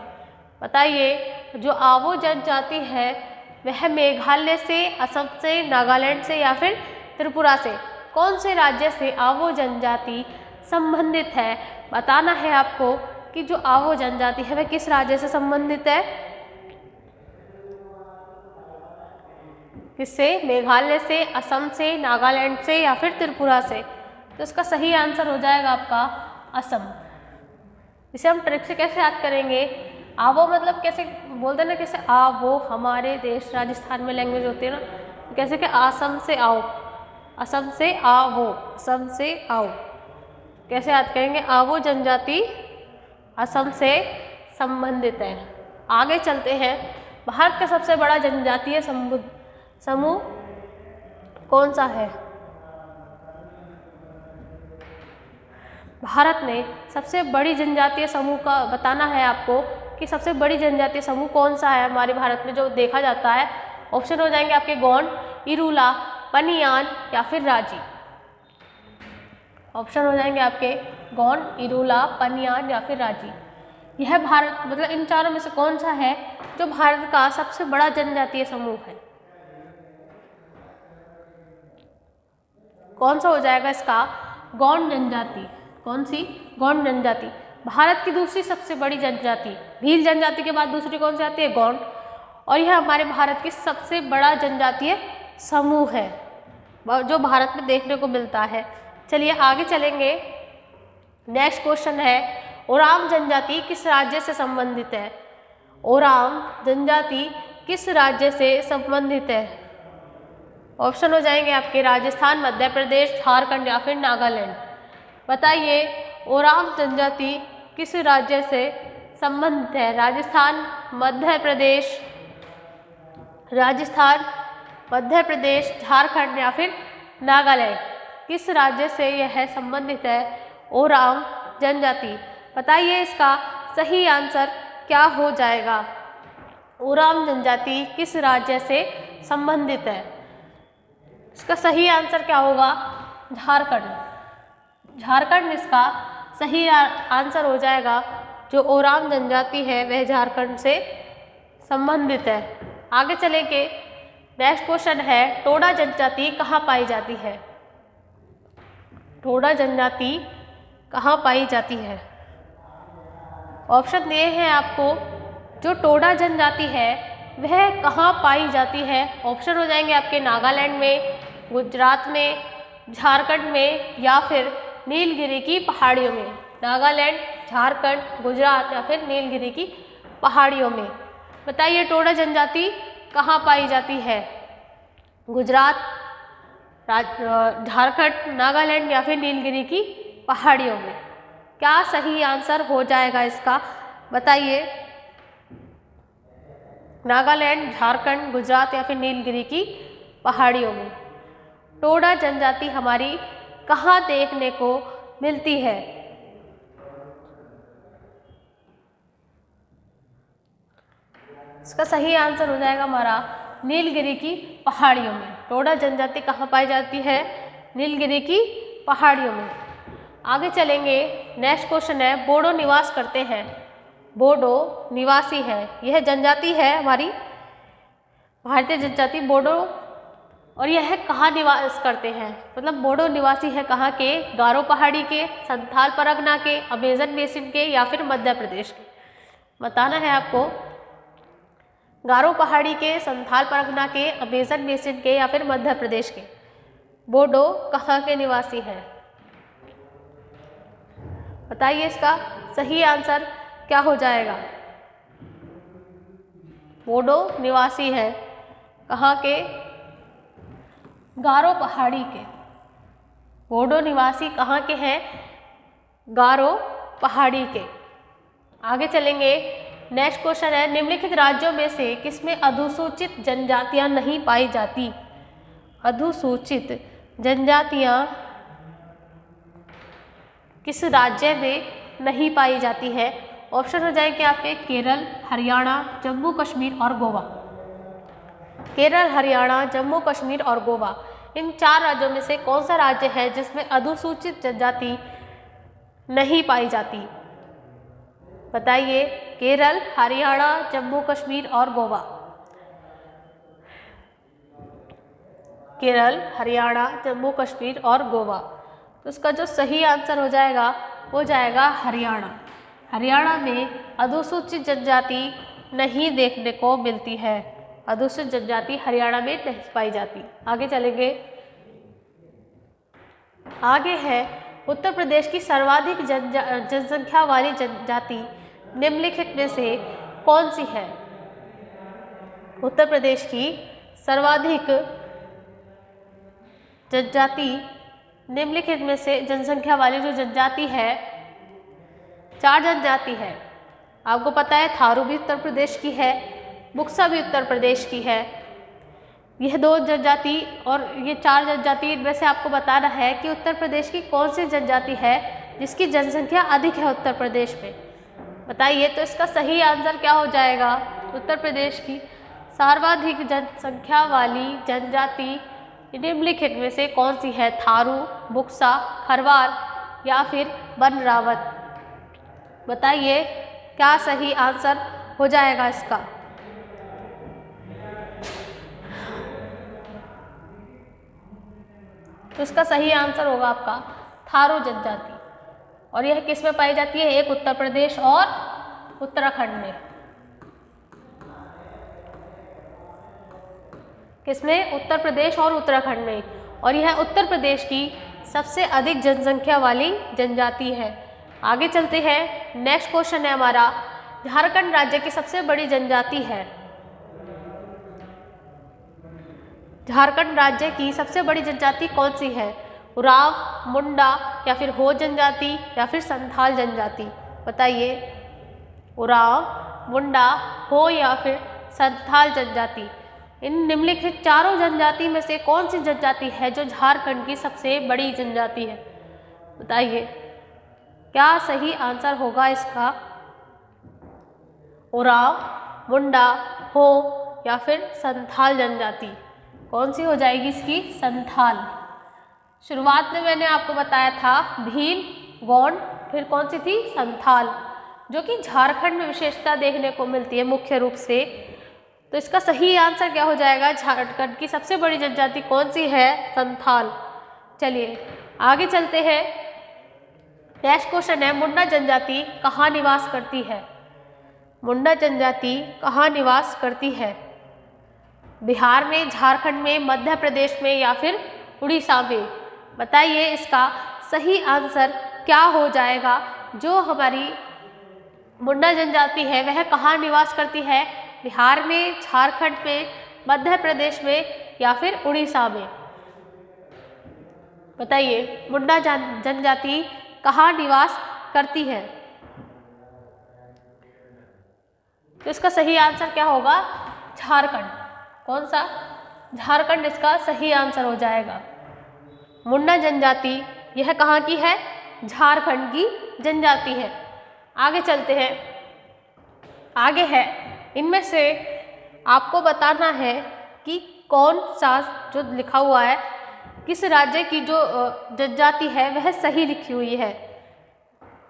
बताइए जो आवो जनजाति है वह मेघालय से, असम से, नागालैंड से या फिर त्रिपुरा से, कौन से राज्य से आवो जनजाति संबंधित है। बताना है आपको कि जो आवो जनजाति है वह किस राज्य से संबंधित है। किससे? मेघालय से, असम से, नागालैंड से या फिर त्रिपुरा से। तो इसका सही आंसर हो जाएगा आपका असम। इसे हम ट्रिक से कैसे याद करेंगे? आवो मतलब कैसे बोलते हैं ना, कैसे आवो हमारे देश राजस्थान में लैंग्वेज होती है ना, कैसे कि असम से आओ, असम से आवो, असम से आओ। कैसे याद करेंगे? आवो जनजाति असम से संबंधित है। आगे चलते हैं। भारत का सबसे बड़ा जनजातीय समूह कौन सा है। भारत में सबसे बड़ी जनजातीय समूह का बताना है आपको कि सबसे बड़ी जनजातीय समूह कौन सा है हमारे भारत में जो देखा जाता है। ऑप्शन हो जाएंगे आपके गोंड, इरूला, पनियान या फिर राजी। ऑप्शन हो जाएंगे आपके गोंड, इरूला, पनियान या फिर राजी। यह भारत मतलब इन चारों में से कौन सा है जो भारत का सबसे बड़ा जनजातीय समूह है? कौन सा हो जाएगा इसका? गोंड जनजाति। कौन सी? गोंड जनजाति। भारत की दूसरी सबसे बड़ी जनजाति, भील जनजाति के बाद दूसरी कौन सी आती है? गोंड। और यह हमारे भारत की सबसे बड़ा जनजातीय समूह है जो भारत में देखने को मिलता है। चलिए आगे चलेंगे। नेक्स्ट क्वेश्चन है, ओराम जनजाति किस राज्य से संबंधित है? ओराम जनजाति किस राज्य से संबंधित है? ऑप्शन हो जाएंगे आपके राजस्थान, मध्य प्रदेश, झारखंड या फिर नागालैंड। बताइए ओराम जनजाति किस राज्य से संबंधित है? राजस्थान, मध्य प्रदेश, झारखंड या फिर नागालैंड। किस राज्य से यह संबंधित है ओराम जनजाति? बताइए इसका सही आंसर क्या हो जाएगा? ओराम जनजाति किस राज्य से संबंधित है? इसका सही आंसर क्या होगा? झारखंड। झारखंड इसका सही आंसर हो जाएगा। जो ओराम जनजाति है वह झारखंड से संबंधित है। आगे चलेंगे। नेक्स्ट क्वेश्चन है, टोडा जनजाति कहाँ पाई जाती है? टोडा जनजाति कहाँ पाई जाती है? ऑप्शन दिए हैं आपको। जो टोडा जनजाति है वह कहाँ पाई जाती है? ऑप्शन हो जाएंगे आपके नागालैंड में, गुजरात में, झारखंड में या फिर नीलगिरी की पहाड़ियों में। नागालैंड, झारखंड, गुजरात या फिर नीलगिरी की पहाड़ियों में। बताइए टोडा जनजाति कहाँ पाई जाती है? गुजरात, झारखंड, नागालैंड या फिर नीलगिरी की पहाड़ियों में। क्या सही आंसर हो जाएगा इसका? बताइए। नागालैंड, झारखंड, गुजरात या फिर नीलगिरी की पहाड़ियों में। टोडा जनजाति हमारी कहाँ देखने को मिलती है? इसका सही आंसर हो जाएगा हमारा नीलगिरी की पहाड़ियों में। टोडा जनजाति कहाँ पाई जाती है? नीलगिरी की पहाड़ियों में। आगे चलेंगे। नेक्स्ट क्वेश्चन है, बोडो निवास करते हैं। बोडो निवासी है, यह जनजाति है हमारी भारतीय जनजाति बोडो, और यह कहाँ निवास करते हैं? मतलब बोडो निवासी है कहाँ के? गारो पहाड़ी के, संथाल परगना के, अमेजन बेसिन के या फिर मध्य प्रदेश के। बताना है आपको। गारो पहाड़ी के, संथाल परगना के, अमेजन बेसिन के या फिर मध्य प्रदेश के। बोडो कहाँ के निवासी हैं? बताइए इसका सही आंसर क्या हो जाएगा? बोडो निवासी है कहाँ के? गारो पहाड़ी के। बोडो निवासी कहाँ के हैं? गारो पहाड़ी के। आगे चलेंगे। नेक्स्ट क्वेश्चन है, निम्नलिखित राज्यों में से किसमें अनुसूचित जनजातियां नहीं पाई जाती? अनुसूचित जनजातियां किस राज्य में नहीं पाई जाती है? ऑप्शन हो जाएंगे आपके केरल, हरियाणा, जम्मू कश्मीर और गोवा। केरल, हरियाणा, जम्मू कश्मीर और गोवा, इन चार राज्यों में से कौन सा राज्य है जिसमें अनुसूचित जनजाति नहीं पाई जाती? बताइए। केरल, हरियाणा, जम्मू कश्मीर और गोवा। केरल, हरियाणा, जम्मू कश्मीर और गोवा। तो इसका जो सही आंसर हो जाएगा वो जाएगा हरियाणा। हरियाणा में अनुसूचित जनजाति नहीं देखने को मिलती है। अनुसूचित जनजाति हरियाणा में नहीं पाई जाती। आगे चलेंगे। आगे है, उत्तर प्रदेश की सर्वाधिक जनसंख्या वाली जनजाति निम्नलिखित में से कौन सी है? उत्तर प्रदेश की सर्वाधिक जनजाति निम्नलिखित में से जनसंख्या वाली जो जनजाति है, चार जनजाति है। आपको पता है थारू भी उत्तर प्रदेश की है, बुक्सा भी उत्तर प्रदेश की है। यह दो जनजाति और ये चार जनजाति, इनमें से आपको बताना है कि उत्तर प्रदेश की कौन सी जनजाति है जिसकी जनसंख्या अधिक है उत्तर प्रदेश में। बताइए। तो इसका सही आंसर क्या हो जाएगा? उत्तर प्रदेश की सर्वाधिक जनसंख्या वाली जनजाति निम्नलिखित में से कौन सी है? थारू, बुक्सा, खरवार या फिर वन रावत। बताइए क्या सही आंसर हो जाएगा इसका? तो इसका सही आंसर होगा आपका थारू जनजाति। और यह किस में पाई जाती है? एक उत्तर प्रदेश और उत्तराखंड में। किसमें? उत्तर प्रदेश और उत्तराखंड में। और यह उत्तर प्रदेश की सबसे अधिक जनसंख्या वाली जनजाति है। आगे चलते हैं। नेक्स्ट क्वेश्चन है हमारा, झारखंड राज्य की सबसे बड़ी जनजाति है। झारखंड राज्य की सबसे बड़ी जनजाति कौन सी है? उरांव, मुंडा या फिर हो जनजाति या फिर संथाल जनजाति। बताइए, उरांव, मुंडा, हो या फिर संथाल जनजाति। इन निम्नलिखित चारों जनजाति में से कौन सी जनजाति है जो झारखंड की सबसे बड़ी जनजाति है? बताइए क्या सही आंसर होगा इसका? उरांव, मुंडा, हो या फिर संथाल जनजाति। कौन सी हो जाएगी इसकी? संथाल। शुरुआत में मैंने आपको बताया था भील, गोंड, फिर कौन सी थी? संथाल, जो कि झारखंड में विशेषता देखने को मिलती है मुख्य रूप से। तो इसका सही आंसर क्या हो जाएगा? झारखंड की सबसे बड़ी जनजाति कौन सी है? संथाल। चलिए आगे चलते हैं। नेक्स्ट क्वेश्चन है, मुंडा जनजाति कहाँ निवास करती है? मुंडा जनजाति कहाँ निवास करती है? बिहार में, झारखंड में, मध्य प्रदेश में या फिर उड़ीसा में। बताइए इसका सही आंसर क्या हो जाएगा? जो हमारी मुंडा जनजाति है वह कहाँ निवास करती है? बिहार में, झारखंड में, मध्य प्रदेश में या फिर उड़ीसा में। बताइए मुंडा जनजाति कहाँ निवास करती है? तो इसका सही आंसर क्या होगा? झारखंड। कौन सा? झारखंड इसका सही आंसर हो जाएगा। मुंडा जनजाति यह कहाँ की है? झारखंड की जनजाति है। आगे चलते हैं। आगे है, इनमें से आपको बताना है कि कौन सा जो लिखा हुआ है, किस राज्य की जो जनजाति है वह सही लिखी हुई है।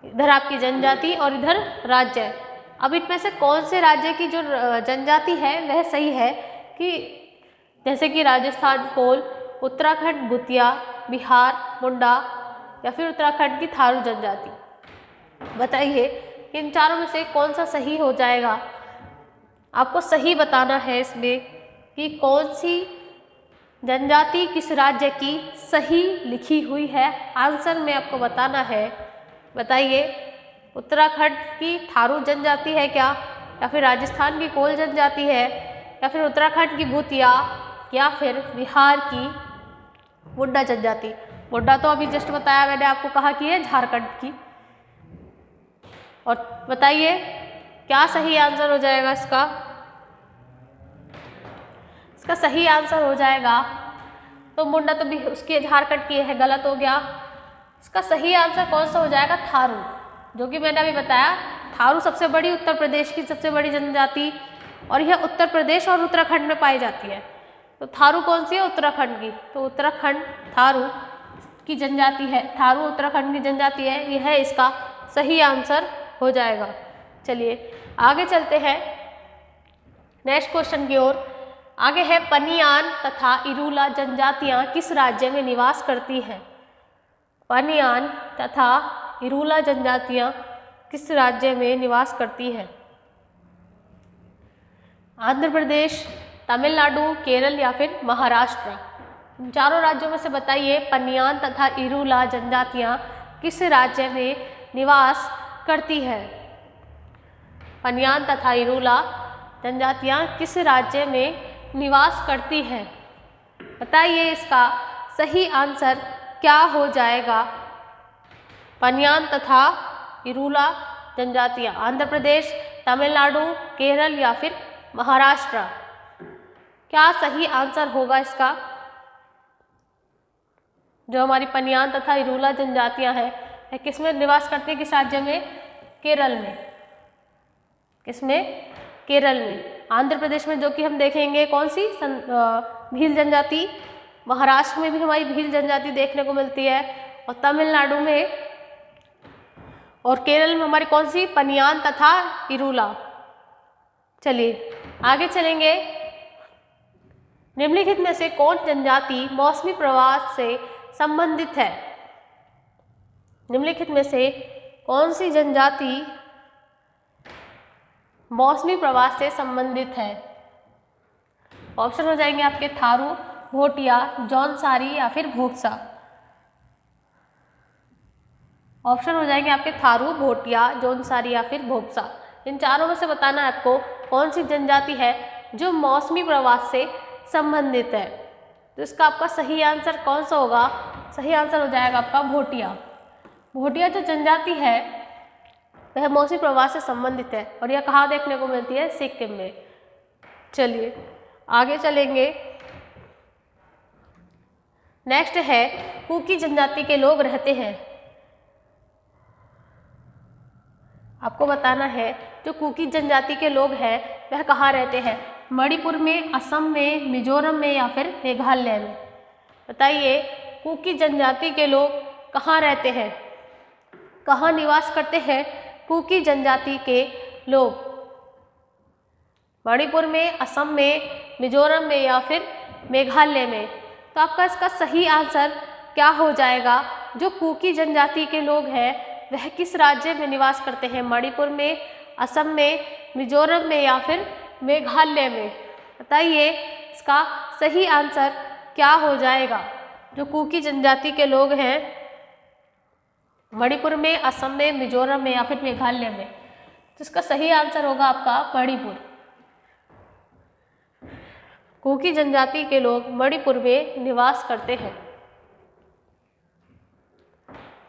इधर आपकी जनजाति और इधर राज्य। अब इनमें से कौन से राज्य की जो जनजाति है वह सही है? कि जैसे कि राजस्थान कोल, उत्तराखंड भूतिया, बिहार मुंडा या फिर उत्तराखंड की थारू जनजाति। बताइए इन चारों में से कौन सा सही हो जाएगा? आपको सही बताना है इसमें कि कौन सी जनजाति किस राज्य की सही लिखी हुई है। आंसर में आपको बताना है। बताइए उत्तराखंड की थारू जनजाति है क्या, या फिर राजस्थान की कोल जनजाति है, या फिर उत्तराखंड की भूतिया, या फिर बिहार की मुंडा जनजाति। मुंडा तो अभी जस्ट बताया मैंने आपको, कहा कि है झारखंड की। और बताइए क्या सही आंसर हो जाएगा इसका? इसका सही आंसर हो जाएगा, तो मुंडा तो भी उसकी झारखंड की है, गलत हो गया। इसका सही आंसर कौन सा हो जाएगा? थारू, जो कि मैंने अभी बताया। थारू सबसे बड़ी, उत्तर प्रदेश की सबसे बड़ी जनजाति, और यह उत्तर प्रदेश और उत्तराखंड में पाई जाती है। तो थारू कौन सी है? उत्तराखंड की। तो उत्तराखंड थारू की जनजाति है, थारू उत्तराखंड की जनजाति है, यह इसका सही आंसर हो जाएगा। चलिए आगे चलते हैं नेक्स्ट क्वेश्चन की ओर। आगे है, पनियान तथा इरूला जनजातियां किस राज्य में निवास करती हैं? पनियान तथा इरूला जनजातियां किस राज्य में निवास करती हैं? आंध्र प्रदेश, तमिलनाडु, केरल या फिर महाराष्ट्र। इन चारों राज्यों में से बताइए पनियान तथा इरूला जनजातियां किस राज्य में निवास करती है? पनियान तथा इरूला जनजातियां किस राज्य में निवास करती हैं? बताइए इसका सही आंसर क्या हो जाएगा? पनियान तथा इरूला जनजातियां आंध्र प्रदेश, तमिलनाडु, केरल या फिर महाराष्ट्र। क्या सही आंसर होगा इसका? जो हमारी पनियान तथा इरूला जनजातियां हैं किस में निवास करती हैं? किस राज्य में? केरल में। किसमें? केरल में। आंध्र प्रदेश में जो कि हम देखेंगे कौन सी? भील जनजाति। महाराष्ट्र में भी हमारी भील जनजाति देखने को मिलती है, और तमिलनाडु में और केरल में हमारी कौन सी, पनियान तथा इरूला। चलिए आगे चलेंगे। निम्नलिखित में से कौन जनजाति मौसमी प्रवास से संबंधित है? निम्नलिखित में से कौन सी जनजाति मौसमी प्रवास से संबंधित है? ऑप्शन हो जाएंगे आपके थारू, भोटिया, जौनसारी या फिर भोक्सा। ऑप्शन हो जाएंगे आपके थारू, भोटिया, जौनसारी या फिर भोक्सा। इन चारों में से बताना है आपको कौन सी जनजाति है जो मौसमी प्रवास से संबंधित है। तो इसका आपका सही आंसर कौन सा होगा? सही आंसर हो जाएगा आपका भोटिया। भोटिया जो जनजाति है वह मौसमी प्रवास से संबंधित है और यह कहाँ देखने को मिलती है? सिक्किम में। चलिए आगे चलेंगे। नेक्स्ट है कुकी जनजाति के लोग रहते हैं। आपको बताना है जो कुकी जनजाति के लोग हैं वह कहाँ रहते हैं? मणिपुर में, असम में, मिजोरम में या फिर मेघालय में। बताइए कुकी जनजाति के लोग कहाँ रहते हैं? कहाँ निवास करते हैं कुकी जनजाति के लोग? मणिपुर में, असम में, मिजोरम में या फिर मेघालय में। तो आपका इसका सही आंसर क्या हो जाएगा? जो कुकी जनजाति के लोग हैं वह किस राज्य में निवास करते हैं? मणिपुर में, असम में, मिजोरम में या फिर मेघालय में। बताइए इसका सही आंसर क्या हो जाएगा? जो कुकी जनजाति के लोग हैं मणिपुर में, असम में, मिजोरम में या फिर मेघालय में। तो इसका सही आंसर होगा आपका मणिपुर। कुकी जनजाति के लोग मणिपुर में निवास करते हैं।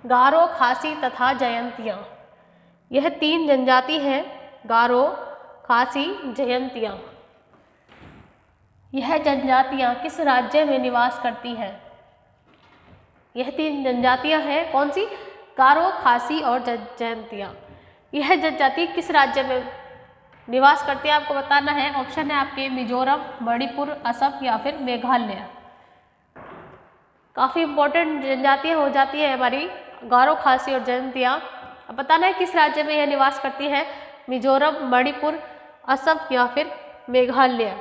गारो, खासी तथा जयंतिया, यह 3 जनजाति हैं। गारो, खासी, जयंतिया। यह जनजातियां किस राज्य में निवास करती हैं? यह 3 जनजातियां हैं कौन सी? गारो, खासी और जयंतिया। यह जनजाति किस राज्य में निवास करती है आपको बताना है। ऑप्शन है आपके मिजोरम, मणिपुर, असम या फिर मेघालय। काफ़ी इंपॉर्टेंट जनजातियां हो जाती है हमारी गारो, खासी और जयंतिया। अब बताना है किस राज्य में यह निवास करती है। मिजोरम, मणिपुर, असम या फिर मेघालय।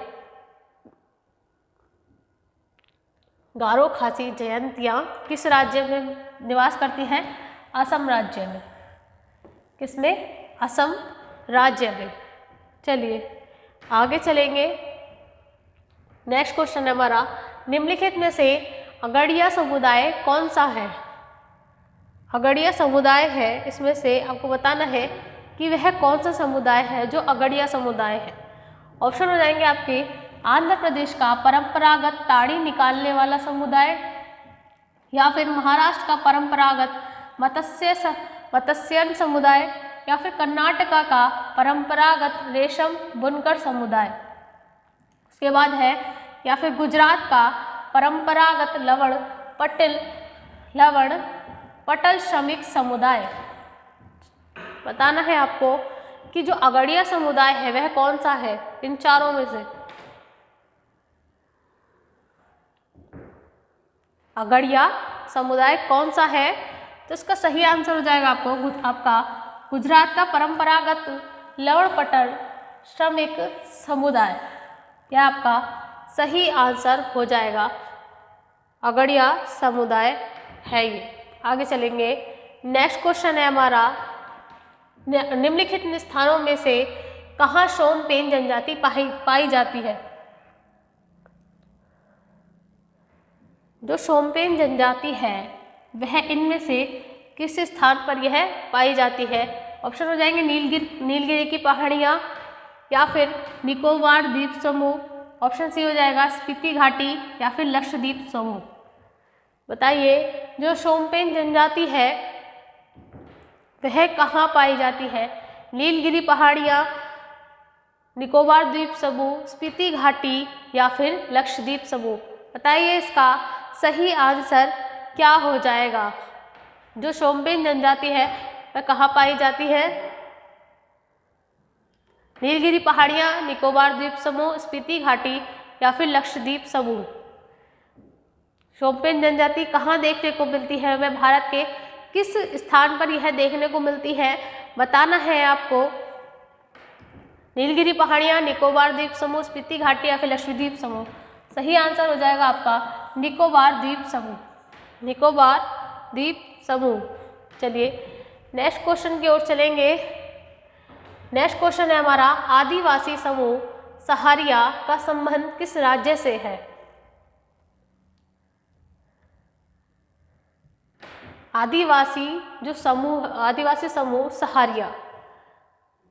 गारो, खासी, जयंतिया किस राज्य में निवास करती हैं? असम राज्य में। किसमें? असम राज्य में। चलिए आगे चलेंगे। नेक्स्ट क्वेश्चन है हमारा, निम्नलिखित में से अगड़िया समुदाय कौन सा है? अगड़िया समुदाय है, इसमें से आपको बताना है कि वह कौन सा समुदाय है जो अगड़िया समुदाय है। ऑप्शन हो जाएंगे आपके आंध्र प्रदेश का परंपरागत ताड़ी निकालने वाला समुदाय, या फिर महाराष्ट्र का परंपरागत मत्स्यन समुदाय, या फिर कर्नाटका का परंपरागत रेशम बुनकर समुदाय। उसके बाद है या फिर गुजरात का परंपरागत लवण पटल श्रमिक समुदाय। बताना है आपको कि जो अगड़िया समुदाय है वह कौन सा है इन चारों में से। अगड़िया समुदाय कौन सा है? तो इसका सही आंसर हो जाएगा आपका गुजरात का परंपरागत लवण पटल श्रमिक समुदाय। यह आपका सही आंसर हो जाएगा, अगड़िया समुदाय है ये। आगे चलेंगे। नेक्स्ट क्वेश्चन है हमारा, निम्नलिखित स्थानों में से कहाँ शोम्पेन जनजाति पाई जाती है? जो शोम्पेन जनजाति है वह इनमें से किस स्थान पर यह पाई जाती है? ऑप्शन हो जाएंगे नीलगिरी की पहाड़ियाँ, या फिर निकोबार द्वीप समूह, ऑप्शन सी हो जाएगा स्पीति घाटी, या फिर लक्षद्वीप समूह। बताइए जो शोम्पेन जनजाति है वह कहाँ पाई जाती है? नीलगिरी पहाड़ियाँ, निकोबार द्वीप समूह, स्पीति घाटी या फिर लक्षद्वीप समूह। बताइए इसका सही आंसर क्या हो जाएगा? जो शोम्पेन जनजाति है वह कहाँ पाई जाती है? नीलगिरी पहाड़ियाँ, निकोबार द्वीप समूह, स्पीति घाटी या फिर लक्षद्वीप समूह। शोम्पेन जनजाति कहाँ देखने को मिलती है? वह भारत के किस स्थान पर यह देखने को मिलती है बताना है आपको। नीलगिरी पहाड़ियाँ, निकोबार द्वीप समूह, स्पीति घाटी या फिर लक्षद्वीप समूह। सही आंसर हो जाएगा आपका निकोबार द्वीप समूह, निकोबार द्वीप समूह। चलिए नेक्स्ट क्वेश्चन की ओर चलेंगे। नेक्स्ट क्वेश्चन है हमारा, आदिवासी समूह सहारिया का संबंध किस राज्य से है? आदिवासी समूह सहारिया,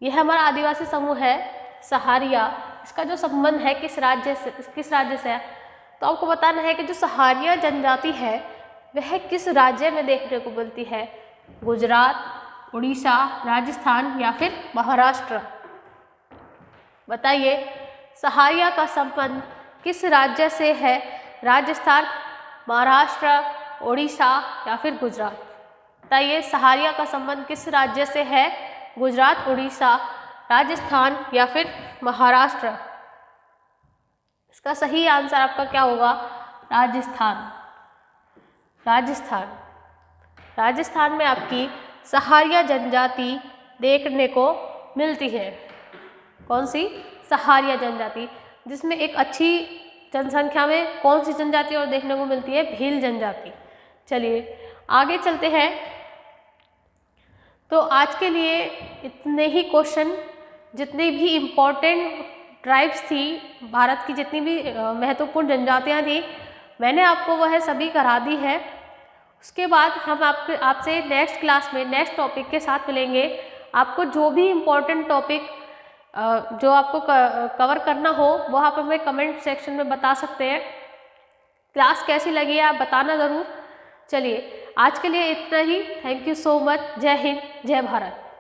यह हमारा आदिवासी समूह है सहारिया। इसका जो संबंध है किस राज्य से है? तो आपको बताना है कि जो सहारिया जनजाति है वह किस राज्य में देखने को मिलती है? गुजरात, उड़ीसा, राजस्थान या फिर महाराष्ट्र। बताइए सहारिया का संबंध किस राज्य से है? राजस्थान, महाराष्ट्र, उड़ीसा या फिर गुजरात। बताइए सहारिया का संबंध किस राज्य से है? गुजरात, उड़ीसा, राजस्थान या फिर महाराष्ट्र। इसका सही आंसर आपका क्या होगा? राजस्थान। राजस्थान में आपकी सहारिया जनजाति देखने को मिलती है। कौन सी? सहारिया जनजाति, जिसमें एक अच्छी जनसंख्या में कौन सी जनजाति और देखने को मिलती है? भील जनजाति। चलिए आगे चलते हैं। तो आज के लिए इतने ही क्वेश्चन, जितनी भी इम्पोर्टेंट ट्राइब्स थी, भारत की जितनी भी महत्वपूर्ण जनजातियाँ थी, मैंने आपको वह सभी करा दी है। उसके बाद हम आपसे नेक्स्ट क्लास में नेक्स्ट टॉपिक के साथ मिलेंगे। आपको जो भी इम्पोर्टेंट टॉपिक जो आपको कवर करना हो वो आप हमें कमेंट सेक्शन में बता सकते हैं। क्लास कैसी लगी है आप बताना ज़रूर। चलिए आज के लिए इतना ही। Thank you so much. जय हिंद, जय भारत।